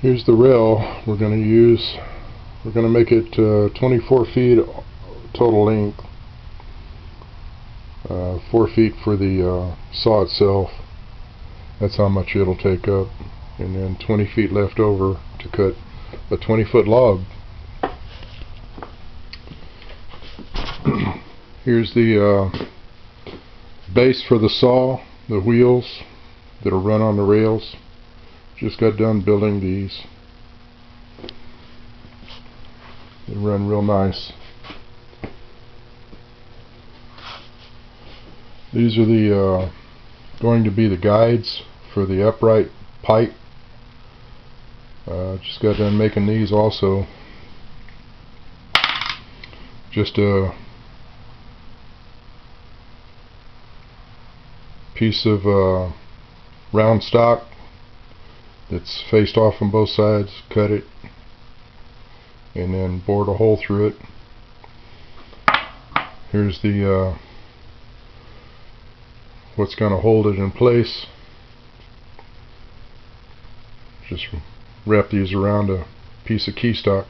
Here's the rail we're going to use. We're going to make it 24 feet total length, 4 feet for the saw itself. That's how much it'll take up, and then 20 feet left over to cut a 20-foot log. Here's the base for the saw, the wheels that'll run on the rails. Just got done building these. They run real nice. These are the going to be the guides for the upright pipe. Just got done making these also. Just a piece of round stock that's faced off on both sides, cut it, and then bored a hole through it. Here's the what's going to hold it in place. Just wrap these around a piece of key stock.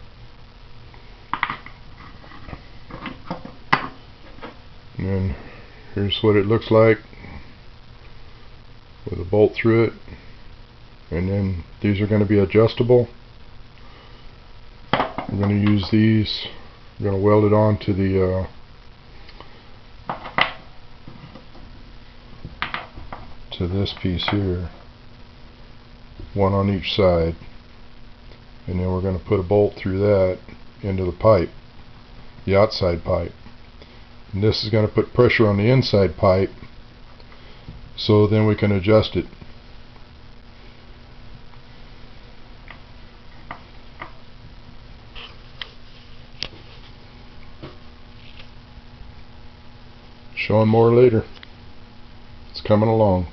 And then here's what it looks like with a bolt through it. And then these are going to be adjustable. I'm going to use these. I'm going to weld it on to the to this piece here, one on each side, and then we're going to put a bolt through that into the pipe, the outside pipe, and this is going to put pressure on the inside pipe, so then we can adjust it. Showing more later. It's coming along.